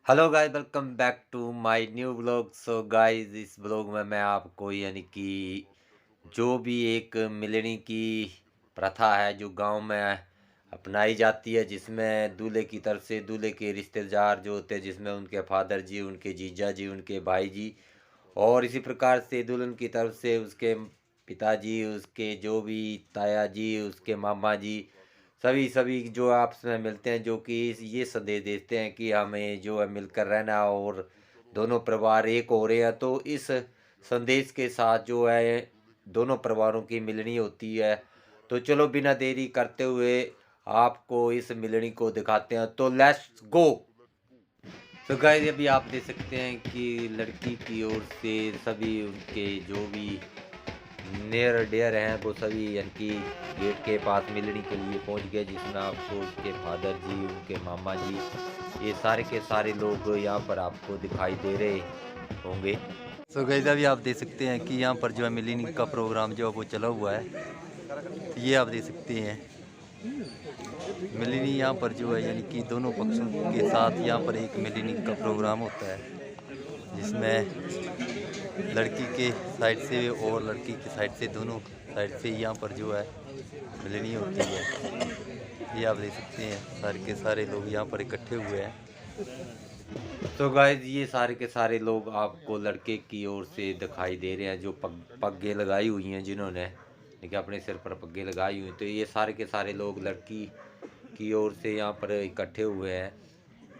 Hello guys, welcome back to my new blog. So guys, इस blog में मैं आपको यानी कि जो भी एक मिलनी की प्रथा है जो गांव में अपनाई जाती है, जिसमें दूल्हे की तरफ से दूल्हे के रिश्तेदार जो होते हैं, जिसमें उनके फादर जी, उनके जीजा जी, उनके भाई जी, और इसी प्रकार से दुल्हन की तरफ से उसके पिताजी, उसके जो भी ताया जी, उसके मामा जी, सभी सभी जो आपस में मिलते हैं, जो कि ये संदेश देते हैं कि हमें जो है मिलकर रहना और दोनों परिवार एक हो रहे हैं। तो इस संदेश के साथ जो है दोनों परिवारों की मिलनी होती है। तो चलो बिना देरी करते हुए आपको इस मिलनी को दिखाते हैं, तो लेट्स गो। तो गाइस, अभी आप देख सकते हैं कि लड़की की ओर से सभी उनके जो भी नियर डियर हैं वो सभी यानी कि गेट के पास मिलने के लिए पहुंच गए, जिसमें आपको उसके फादर जी, उनके मामा जी, ये सारे के सारे लोग यहाँ पर आपको दिखाई दे रहे होंगे। सो गाइस, अभी आप देख सकते हैं कि यहाँ पर जो है मिलनी का प्रोग्राम जो है वो चला हुआ है। ये आप देख सकते हैं मिलनी यहाँ पर जो है यानी कि दोनों पक्षों के साथ यहाँ पर एक मिलनी का प्रोग्राम होता है, जिसमें लड़की के साइड से और लड़की की साइड से दोनों साइड से यहाँ पर जो है मिलनी होती है। ये आप देख सकते हैं सारे के सारे लोग यहाँ पर इकट्ठे हुए हैं। तो गाइज, ये सारे के सारे लोग आपको लड़के की ओर से दिखाई दे रहे हैं, जो पग्गे लगाई हुई हैं, जिन्होंने देखिए अपने सिर पर पग्गे लगाई हुई हैं। तो ये सारे के सारे लोग लड़की की ओर से यहाँ पर इकट्ठे हुए हैं,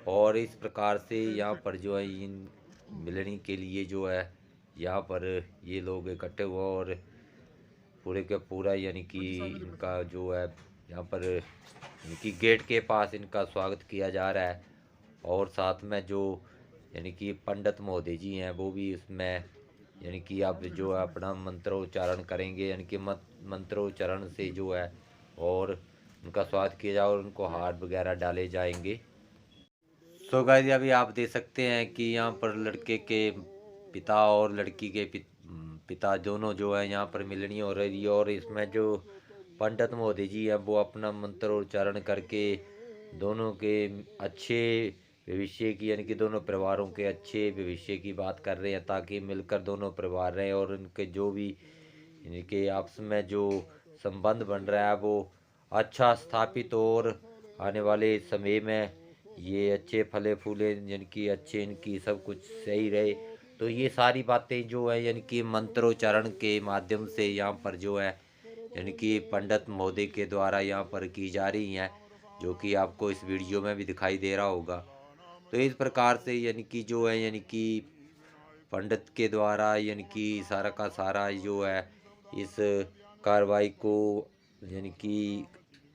और इस प्रकार से यहाँ पर जो है इन मिलनी के लिए जो है यहाँ पर ये लोग इकट्ठे हुए, और पूरे का पूरा यानी कि इनका जो है यहाँ पर इनकी गेट के पास इनका स्वागत किया जा रहा है। और साथ में जो यानी कि पंडित महोदय जी हैं वो भी इसमें यानी कि आप जो है अपना मंत्रोच्चारण करेंगे, यानी कि मंत्रोच्चारण से जो है और उनका स्वागत किया जाए और उनको हार वगैरह डाले जाएंगे। सो गाइस, अभी आप देख सकते हैं कि यहाँ पर लड़के के पिता और लड़की के पिता दोनों जो है यहाँ पर मिलनी हो रही है, और इसमें जो पंडित महोदय जी हैं वो अपना मंत्रोच्चारण करके दोनों के अच्छे भविष्य की, यानी कि दोनों परिवारों के अच्छे भविष्य की बात कर रहे हैं, ताकि मिलकर दोनों परिवार रहें और उनके जो भी यानी कि आपस में जो संबंध बन रहा है वो अच्छा स्थापित हो, और आने वाले समय में ये अच्छे फले फूले, यानी कि अच्छे इनकी सब कुछ सही रहे। तो ये सारी बातें जो है यानी कि मंत्रोच्चारण के माध्यम से यहाँ पर जो है यानी कि पंडित महोदय के द्वारा यहाँ पर की जा रही हैं, जो कि आपको इस वीडियो में भी दिखाई दे रहा होगा। तो इस प्रकार से यानी कि जो है यानी कि पंडित के द्वारा यानी कि सारा का सारा जो है इस कार्रवाई को यानी कि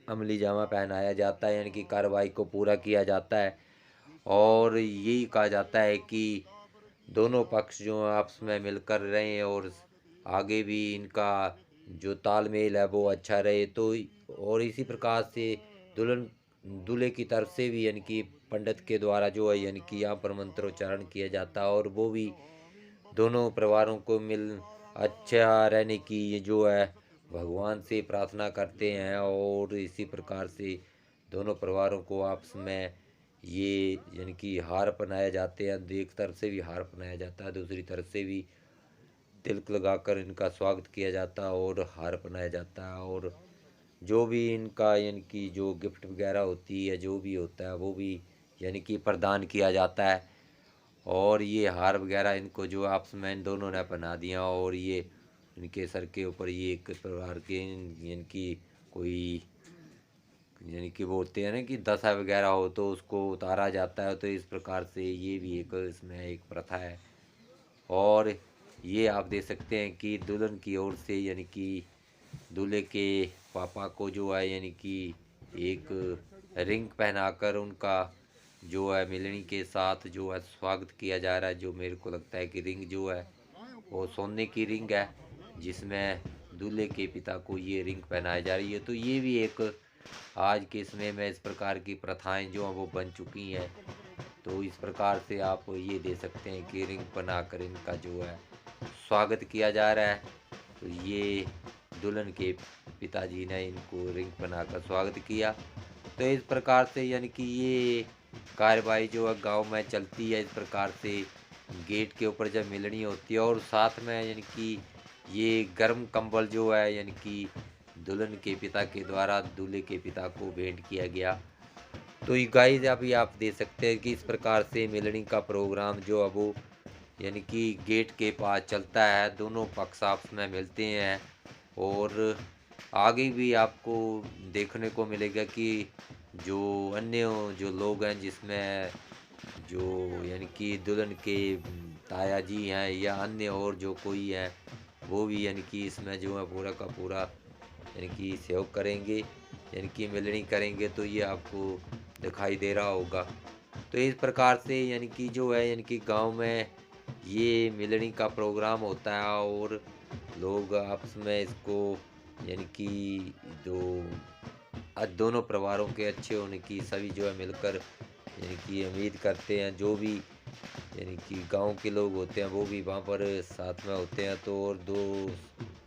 अमली जामा पहनाया जाता है, यानी कि कार्रवाई को पूरा किया जाता है। और यही कहा जाता है कि दोनों पक्ष जो आपस में मिलकर रहें और आगे भी इनका जो तालमेल है वो अच्छा रहे। तो और इसी प्रकार से दुल्हन दूल्हे की तरफ से भी यानी कि पंडित के द्वारा जो है यानी कि यहाँ पर मंत्रोच्चारण किया जाता है, और वो भी दोनों परिवारों को मिल अच्छा रहने की ये जो है भगवान से प्रार्थना करते हैं। और इसी प्रकार से दोनों परिवारों को आपस में ये यानी कि हार पहनाए जाते हैं, एक तरफ से भी हार पहनाया जाता है, दूसरी तरफ से भी तिलक लगाकर इनका स्वागत किया जाता है और हार पहनाया जाता है। और जो भी इनका यानी कि जो गिफ्ट वगैरह होती है, जो भी होता है वो भी यानी कि प्रदान किया जाता है। और ये हार वगैरह इनको जो आपस में इन दोनों ने पहना दिया, और ये इनके सर के ऊपर ये एक प्रकार के यानी कि कोई यानी कि बोलते हैं ना कि दशा वगैरह हो तो उसको उतारा जाता है। तो इस प्रकार से ये भी एक इसमें एक प्रथा है। और ये आप देख सकते हैं कि दुल्हन की ओर से यानी कि दूल्हे के पापा को जो है यानी कि एक रिंग पहनाकर उनका जो है मिलनी के साथ जो है स्वागत किया जा रहा है। जो मेरे को लगता है कि रिंग जो है वो सोने की रिंग है, जिसमें दूल्हे के पिता को ये रिंग पहनाई जा रही है। तो ये भी एक आज के समय में इस प्रकार की प्रथाएं जो हैं वो बन चुकी हैं। तो इस प्रकार से आप ये दे सकते हैं कि रिंग बनाकर इनका जो है स्वागत किया जा रहा है। तो ये दुल्हन के पिताजी ने इनको रिंग बनाकर स्वागत किया। तो इस प्रकार से यानी कि ये कार्रवाई जो है गांव में चलती है। इस प्रकार से गेट के ऊपर जब मिलनी होती है और साथ में यानी कि ये गर्म कंबल जो है यानी कि दुल्हन के पिता के द्वारा दूल्हे के पिता को भेंट किया गया। तो ये गाइस अभी आप देख सकते हैं कि इस प्रकार से मिलनी का प्रोग्राम जो है वो यानी कि गेट के पास चलता है, दोनों पक्ष आपस में मिलते हैं। और आगे भी आपको देखने को मिलेगा कि जो अन्य जो लोग हैं जिसमें जो यानी कि दुल्हन के ताया जी हैं या अन्य और जो कोई है वो भी यानी कि इसमें जो है पूरा का पूरा यानी कि सहयोग करेंगे, यानी कि मिलनी करेंगे। तो ये आपको दिखाई दे रहा होगा। तो इस प्रकार से यानी कि जो है यानी कि गांव में ये मिलनी का प्रोग्राम होता है और लोग आपस में इसको यानी कि जो दोनों परिवारों के अच्छे होने की सभी जो है मिलकर यानी कि उम्मीद करते हैं। जो भी यानी कि गांव के लोग होते हैं वो भी वहाँ पर साथ में होते हैं, तो और दो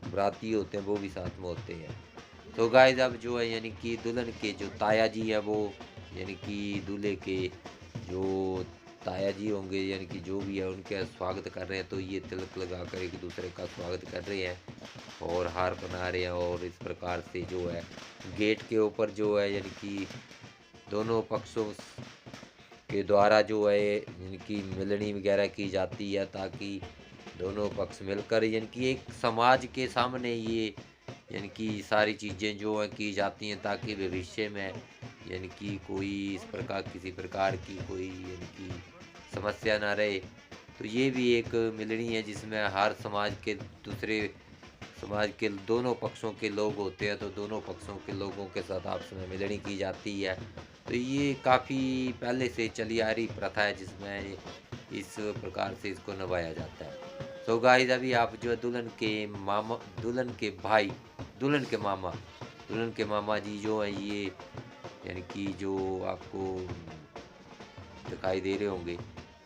बराती होते हैं वो भी साथ में होते हैं। तो गाइस अब जो है यानी कि दुल्हन के जो ताया जी है वो यानी कि दूल्हे के जो ताया जी होंगे यानी कि जो भी है उनके स्वागत कर रहे हैं। तो ये तिलक लगाकर एक दूसरे का स्वागत कर रहे हैं और हार बना रहे हैं। और इस प्रकार से जो है गेट के ऊपर जो है यानी कि दोनों पक्षों के द्वारा जो है यानी कि मिलनी वगैरह की जाती है, ताकि दोनों पक्ष मिलकर यानी कि एक समाज के सामने ये यानी कि सारी चीज़ें जो है की जाती हैं, ताकि भविष्य में यानी कि कोई इस प्रकार किसी प्रकार की कोई यानी कि समस्या ना रहे। तो ये भी एक मिलनी है जिसमें हर समाज के दूसरे समाज के दोनों पक्षों के लोग होते हैं, तो दोनों पक्षों के लोगों के साथ आपस में मिलनी की जाती है। तो ये काफ़ी पहले से चली आ रही प्रथा है जिसमें इस प्रकार से इसको निभाया जाता है। तो गाइस अभी आप जो है दुल्हन के मामा, दुल्हन के भाई, दुल्हन के मामा, दुल्हन के मामा जी जो हैं ये यानी कि जो आपको दिखाई दे रहे होंगे,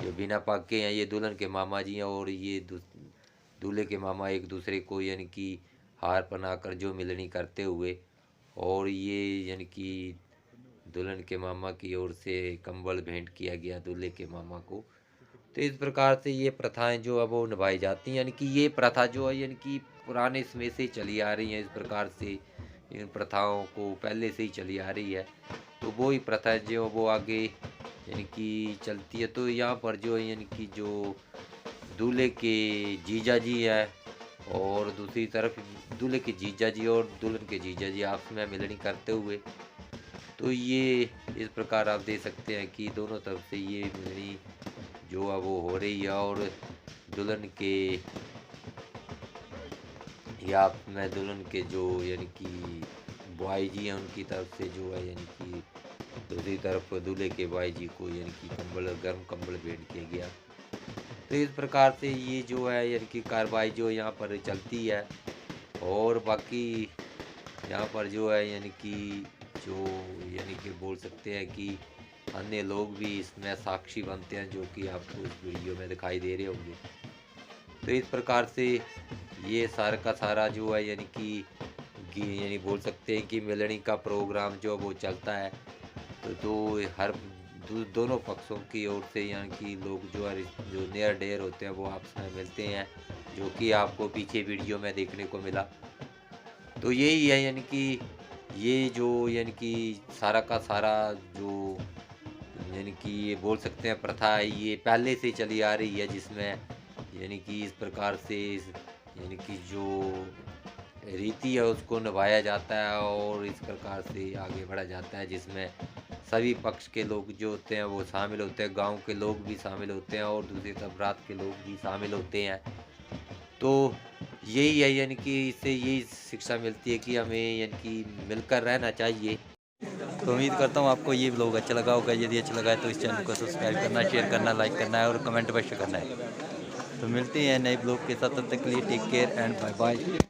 जो बिना पग के हैं ये दुल्हन के मामा जी हैं। और ये दूल्हे के मामा एक दूसरे को यानी कि हार पहनाकर जो मिलनी करते हुए, और ये यानी कि दुल्हन के मामा की ओर से कंबल भेंट किया गया दूल्हे के मामा को। तो इस प्रकार से ये प्रथाएं जो है वो निभाई जाती हैं। यानी कि ये प्रथा जो है यानी कि पुराने समय से चली आ रही है। इस प्रकार से इन प्रथाओं को पहले से ही चली आ रही है। तो वो ही प्रथा जो वो आगे यानी कि चलती है। तो यहाँ पर जो है यानी कि जो दूल्हे के जीजा जी है और दूसरी तरफ दूल्हे के जीजा जी और दुल्हन के जीजा जी आपस में मिलनी करते हुए, तो ये इस प्रकार आप देख सकते हैं कि दोनों तरफ से ये मिलनी जो है वो हो रही है। और दुल्हन के या मैं दुल्हन के जो यानी कि बुआई जी हैं उनकी तरफ से जो है यानी कि दूसरी तरफ दूल्हे के भाई जी को यानी कि कंबल, गर्म कंबल भेंट किया गया। तो इस प्रकार से ये जो है यानी कि कार्रवाई जो यहाँ पर चलती है। और बाकी यहाँ पर जो है यानी कि जो यानी कि बोल सकते हैं कि अन्य लोग भी इसमें साक्षी बनते हैं, जो कि आपको इस वीडियो में दिखाई दे रहे होंगे। तो इस प्रकार से ये सारा का सारा जो है यानी कि यानी बोल सकते हैं कि मिलनी का प्रोग्राम जो वो चलता है। तो हर दोनों पक्षों की ओर से यानी कि लोग जो है जो नियर डेयर होते हैं वो आपस में मिलते हैं, जो कि आपको पीछे वीडियो में देखने को मिला। तो यही है यानी कि ये जो यानी कि सारा का सारा जो यानी कि ये बोल सकते हैं प्रथा है, ये पहले से चली आ रही है, जिसमें यानी कि इस प्रकार से यानी कि जो रीति है उसको निभाया जाता है और इस प्रकार से आगे बढ़ा जाता है, जिसमें सभी पक्ष के लोग जो होते हैं वो शामिल होते हैं, गांव के लोग भी शामिल होते हैं और दूसरी तरफ रात के लोग भी शामिल होते हैं। तो यही है यानी कि इससे यही शिक्षा मिलती है कि हमें यानी कि मिलकर रहना चाहिए। तो उम्मीद करता हूँ आपको ये ब्लॉग अच्छा लगा होगा। यदि अच्छा लगा है तो इस चैनल को सब्सक्राइब करना, शेयर करना, लाइक करना है और कमेंट अवश्य करना है। तो मिलते हैं नए ब्लॉग के साथ, तब तक के लिए take care and bye bye.